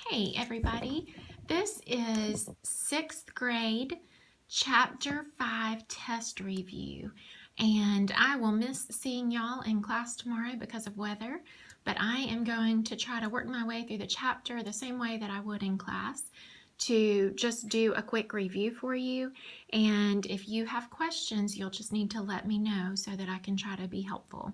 Hey everybody, this is 6th grade chapter 5 test review, and I will miss seeing y'all in class tomorrow because of weather, but I am going to try to work my way through the chapter the same way that I would in class to just do a quick review for you. And if you have questions, you'll just need to let me know so that I can try to be helpful.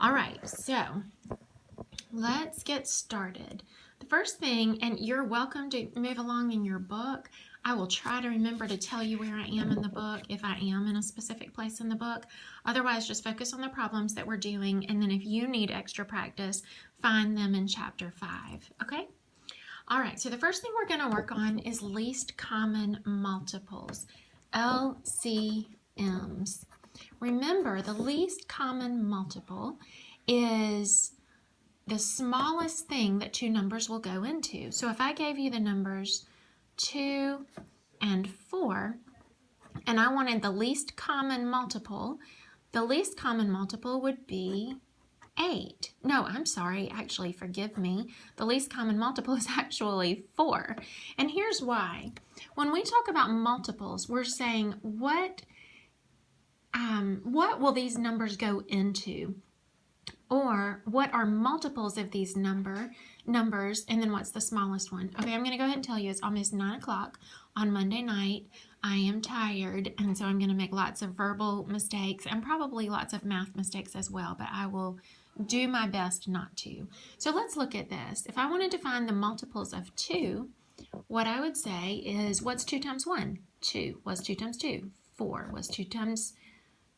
All right, so let's get started. The first thing, and you're welcome to move along in your book. I will try to remember to tell you where I am in the book if I am in a specific place in the book. Otherwise, just focus on the problems that we're doing, and then if you need extra practice, find them in chapter 5, okay? All right, so the first thing we're going to work on is least common multiples, LCMs. Remember, the least common multiple is the smallest thing that two numbers will go into. So if I gave you the numbers 2 and 4, and I wanted the least common multiple would be 8. No, I'm sorry, actually, forgive me. The least common multiple is actually 4. And here's why. When we talk about multiples, we're saying what will these numbers go into? Or what are multiples of these numbers, and then what's the smallest one? Okay, I'm going to go ahead and tell you it's almost 9 o'clock on Monday night. I am tired, and so I'm going to make lots of verbal mistakes and probably lots of math mistakes as well, but I will do my best not to. So let's look at this. If I wanted to find the multiples of 2, what I would say is, what's 2 times 1? 2. What's 2 times 2? 4. What's 2 times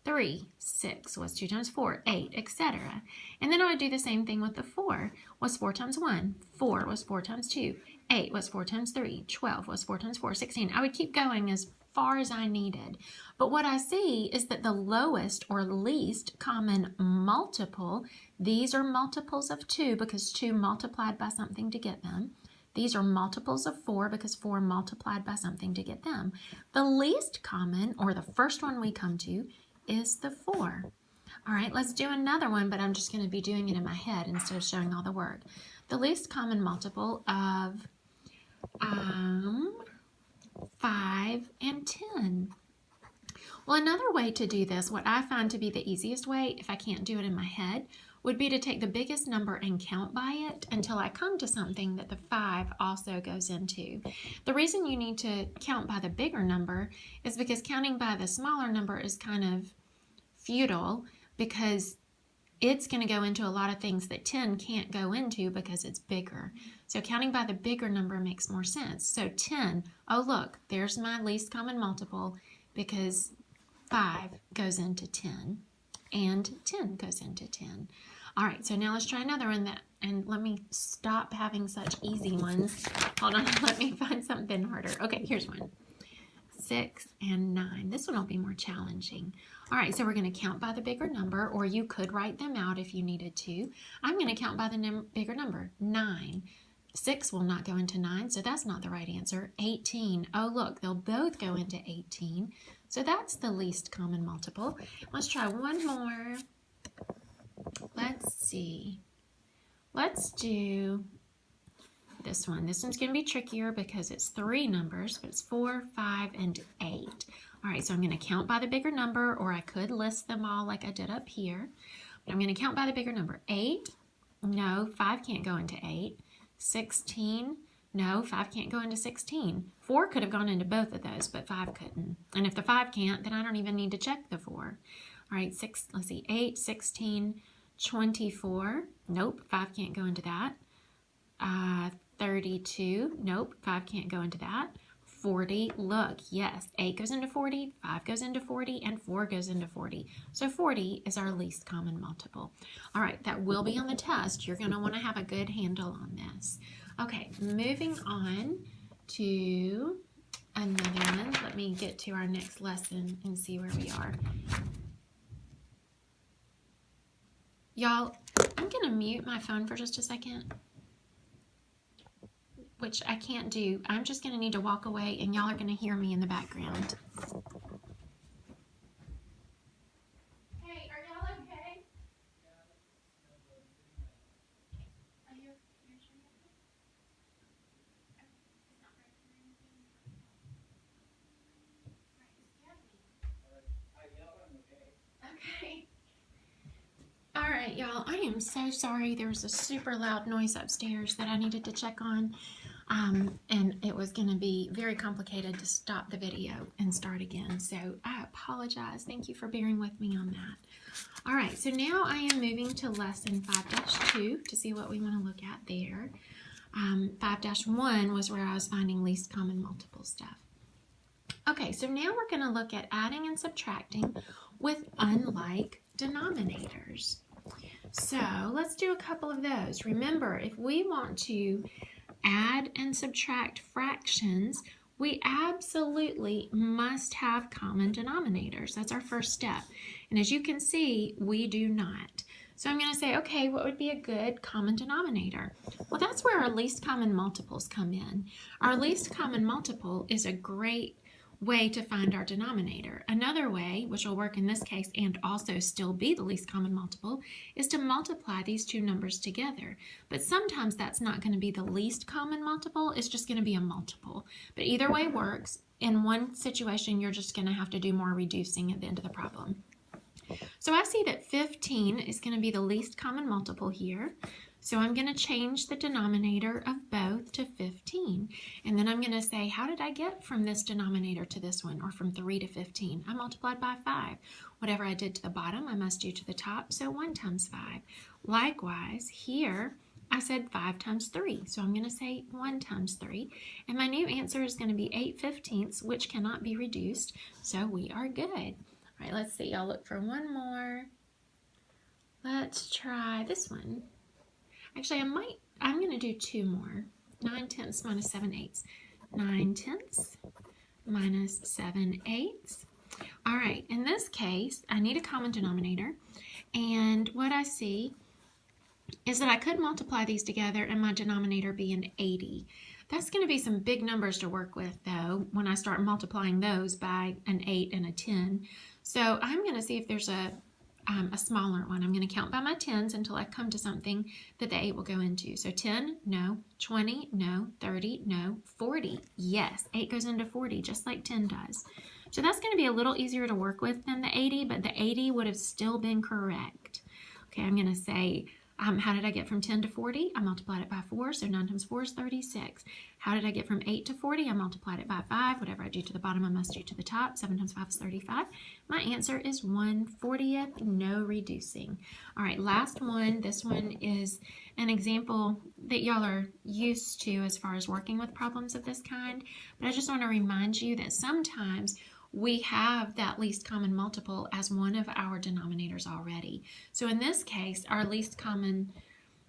3, 6, what's 2 times 4, 8, etc. And then I would do the same thing with the 4. What's 4 times 1? 4. What's 4 times 2? 8. What's 4 times 3? 12. What's 4 times 4? 16. I would keep going as far as I needed. But what I see is that the lowest or least common multiple, these are multiples of 2 because 2 multiplied by something to get them. These are multiples of 4 because 4 multiplied by something to get them. The least common, or the first one we come to, is the 4. All right, let's do another one, but I'm just going to be doing it in my head instead of showing all the work. The least common multiple of 5 and 10. Well, another way to do this, what I find to be the easiest way, if I can't do it in my head, would be to take the biggest number and count by it until I come to something that the 5 also goes into. The reason you need to count by the bigger number is because counting by the smaller number is kind of futile because it's going to go into a lot of things that 10 can't go into because it's bigger. So counting by the bigger number makes more sense. So 10, oh look, there's my least common multiple because 5 goes into 10 and 10 goes into 10. All right, so now let's try another one and let me stop having such easy ones. Hold on, let me find something harder. Okay, here's one. 6 and 9. This one will be more challenging. All right, so we're going to count by the bigger number, or you could write them out if you needed to. I'm going to count by the bigger number, 9. 6 will not go into 9, so that's not the right answer. 18. Oh, look, they'll both go into 18. So that's the least common multiple. Let's try one more. Let's see. Let's do this one. This one's going to be trickier because it's 3 numbers, but it's 4, 5, and 8. All right, so I'm going to count by the bigger number, or I could list them all like I did up here. But I'm going to count by the bigger number. 8, no, 5 can't go into 8. 16, no, 5 can't go into 16. 4 could have gone into both of those, but 5 couldn't. And if the 5 can't, then I don't even need to check the 4. All right, 8, 16, 24. Nope, 5 can't go into that. 32, nope, 5 can't go into that. 40, look, yes, 8 goes into 40, 5 goes into 40, and 4 goes into 40. So 40 is our least common multiple. All right, that will be on the test. You're going to want to have a good handle on this. Okay, moving on to another one. Let me get to our next lesson and see where we are. Y'all, I'm going to mute my phone for just a second, which I can't do. I'm just going to need to walk away, and y'all are going to hear me in the background. Hey, are y'all okay? Are you sure? Y'all, I am so sorry. There was a super loud noise upstairs that I needed to check on. And it was going to be very complicated to stop the video and start again. So I apologize. Thank you for bearing with me on that. All right, so now I am moving to lesson 5-2 to see what we want to look at there. 5-1 was where I was finding least common multiple stuff. Okay, so now we're going to look at adding and subtracting with unlike denominators. So let's do a couple of those. Remember, if we want to add and subtract fractions, we absolutely must have common denominators. That's our first step. And as you can see, we do not. So I'm going to say, okay, what would be a good common denominator? Well, that's where our least common multiples come in. Our least common multiple is a great way to find our denominator. Another way, which will work in this case and also still be the least common multiple, is to multiply these two numbers together. But sometimes that's not going to be the least common multiple, it's just going to be a multiple. But either way works. In one situation, you're just going to have to do more reducing at the end of the problem. So I see that 15 is going to be the least common multiple here. So I'm going to change the denominator of both to 15. And then I'm going to say, how did I get from this denominator to this one, or from 3 to 15? I multiplied by 5. Whatever I did to the bottom, I must do to the top, so 1 times 5. Likewise, here, I said 5 times 3, so I'm going to say 1 times 3. And my new answer is going to be 8/15, which cannot be reduced, so we are good. All right, let's see. I'll look for one more. Let's try this one. Actually, I'm going to do two more. 9/10 minus 7/8. 9/10 minus 7/8. All right, in this case, I need a common denominator. And what I see is that I could multiply these together and my denominator be an 80. That's going to be some big numbers to work with, though, when I start multiplying those by an 8 and a 10. So I'm going to see if there's a smaller one. I'm going to count by my 10s until I come to something that the 8 will go into. So 10, no. 20, no. 30, no. 40, yes. 8 goes into 40, just like 10 does. So that's going to be a little easier to work with than the 80, but the 80 would have still been correct. Okay, I'm going to say, how did I get from 10 to 40? I multiplied it by 4, so 9 times 4 is 36. How did I get from 8 to 40? I multiplied it by 5. Whatever I do to the bottom, I must do to the top. 7 times 5 is 35. My answer is 1/40, no reducing. All right, last one. This one is an example that y'all are used to as far as working with problems of this kind, but I just want to remind you that sometimes we have that least common multiple as one of our denominators already. So in this case, our least common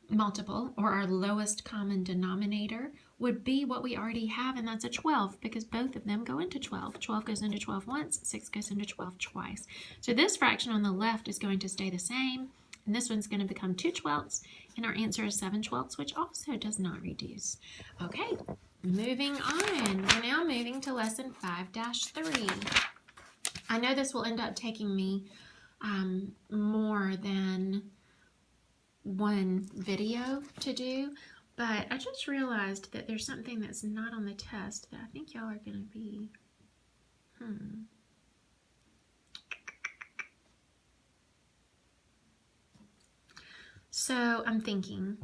multiple, or our lowest common denominator, would be what we already have, and that's a 12, because both of them go into 12. 12 goes into 12 once, 6 goes into 12 twice. So this fraction on the left is going to stay the same, and this one's going to become 2/12, and our answer is 7/12, which also does not reduce. Okay. Moving on, we're now moving to lesson 5-3. I know this will end up taking me more than one video to do, but I just realized that there's something that's not on the test that I think y'all are going to be, So I'm thinking,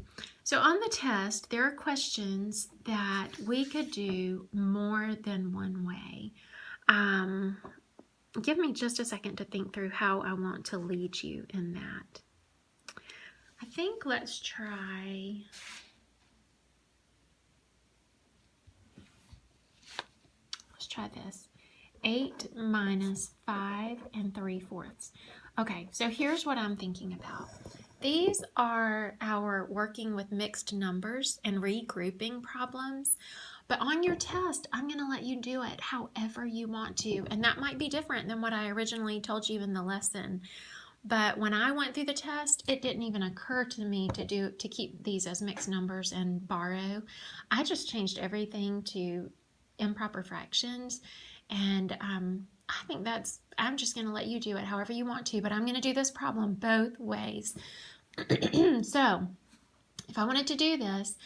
so on the test, there are questions that we could do more than one way. Give me just a second to think through how I want to lead you in that. I think let's try, this. 8 minus 5 3/4. Okay, so here's what I'm thinking about. These are our working with mixed numbers and regrouping problems. But on your test, I'm going to let you do it however you want to. And that might be different than what I originally told you in the lesson. But when I went through the test, it didn't even occur to me to keep these as mixed numbers and borrow. I just changed everything to improper fractions. And I think I'm just going to let you do it however you want to. But I'm going to do this problem both ways. So if I wanted to do this,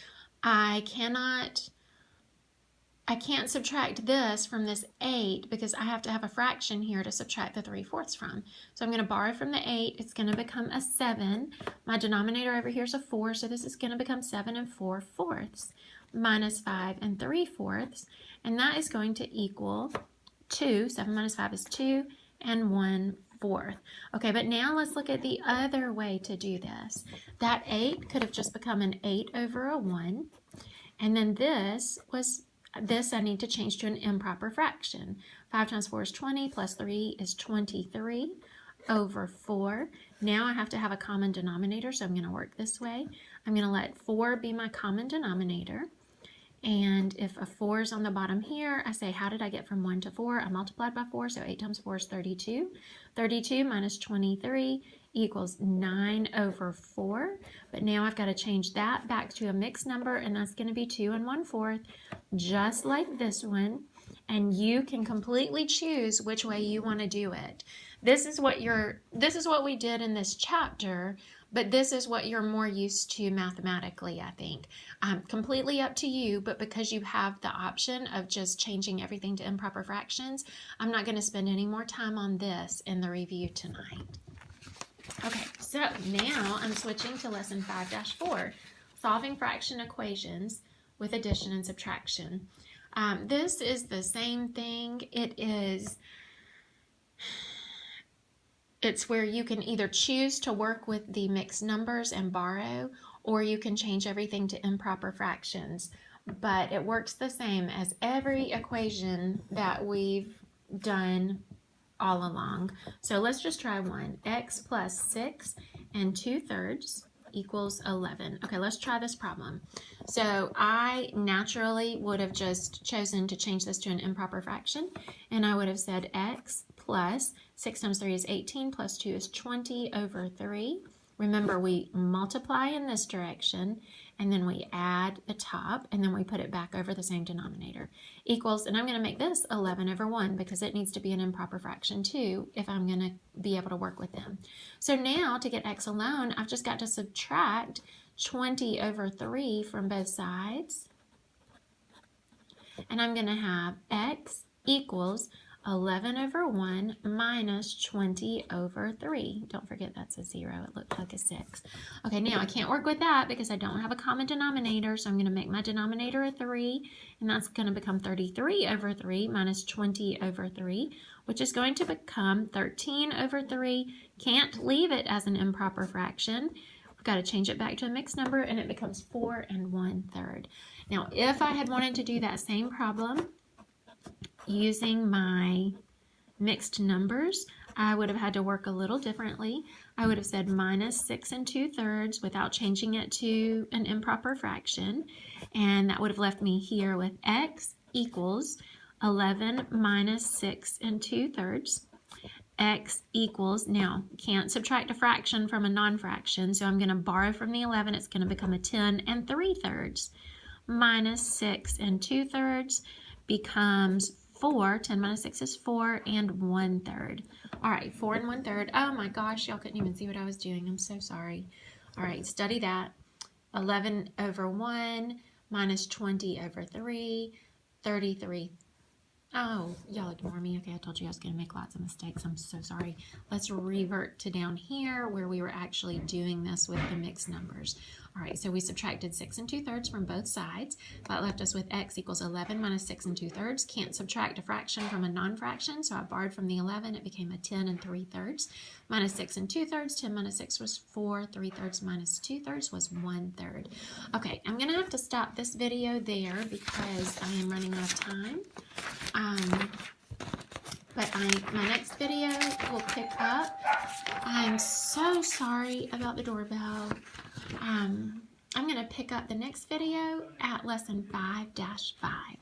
I cannot I can't subtract this from this 8 because I have to have a fraction here to subtract the 3/4 from. So I'm going to borrow from the 8. It's going to become a 7. My denominator over here is a 4, so this is going to become 7 4/4 minus 5 3/4. And that is going to equal 2. 7 minus 5 is 2 and 1/4. Okay, but now let's look at the other way to do this. That 8 could have just become an 8 over a 1. And then this I need to change to an improper fraction. 5 times 4 is 20, plus 3 is 23 over 4. Now I have to have a common denominator, so I'm going to work this way. I'm going to let 4 be my common denominator. And if a 4 is on the bottom here, I say, how did I get from 1 to 4? I multiplied by 4, so 8 times 4 is 32. 32 minus 23 equals 9 over 4. But now I've got to change that back to a mixed number, and that's going to be 2 1/4, just like this one. And you can completely choose which way you want to do it. This is what we did in this chapter, but this is what you're more used to mathematically, I think. Completely up to you, but because you have the option of just changing everything to improper fractions, I'm not going to spend any more time on this in the review tonight. Okay, so now I'm switching to lesson 5-4, solving fraction equations with addition and subtraction. This is the same thing. It's where you can either choose to work with the mixed numbers and borrow, or you can change everything to improper fractions. But it works the same as every equation that we've done all along. So let's just try one. X plus 6 2/3 equals 11. Okay, let's try this problem. So I naturally would have just chosen to change this to an improper fraction, and I would have said x plus 6 times 3 is 18, plus 2 is 20 over 3. Remember, we multiply in this direction, and then we add the top, and then we put it back over the same denominator. Equals, and I'm going to make this 11 over 1 because it needs to be an improper fraction too if I'm going to be able to work with them. So now to get x alone, I've just got to subtract 20 over 3 from both sides. And I'm going to have x equals 11 over 1 minus 20 over 3. Don't forget that's a 0. It looked like a 6. Okay, now I can't work with that because I don't have a common denominator, so I'm going to make my denominator a 3, and that's going to become 33 over 3 minus 20 over 3, which is going to become 13 over 3. Can't leave it as an improper fraction. We've got to change it back to a mixed number, and it becomes 4 1/3. Now, if I had wanted to do that same problem using my mixed numbers, I would have had to work a little differently. I would have said minus 6 2/3 without changing it to an improper fraction, and that would have left me here with x equals 11 minus 6 2/3. X equals, now can't subtract a fraction from a non-fraction, so I'm going to borrow from the 11. It's going to become a 10 3/3 minus 6 2/3 becomes 4. 10 minus 6 is 4 1/3. All right, 4 1/3. Oh my gosh, y'all couldn't even see what I was doing. I'm so sorry. All right, study that. 11 over 1 minus 20 over 3, 33. Oh, y'all ignore me. Okay, I told you I was going to make lots of mistakes. I'm so sorry. Let's revert to down here where we were actually doing this with the mixed numbers. All right, so we subtracted 6 2/3 from both sides. That left us with x equals 11 minus 6 2/3. Can't subtract a fraction from a non-fraction, so I borrowed from the 11. It became a 10 3/3 minus 6 2/3. 10 minus 6 was 4. 3/3 minus 2/3 was 1/3. Okay, I'm going to have to stop this video there because I am running out of time. But my next video will pick up. I'm so sorry about the doorbell. I'm going to pick up the next video at lesson 5-5.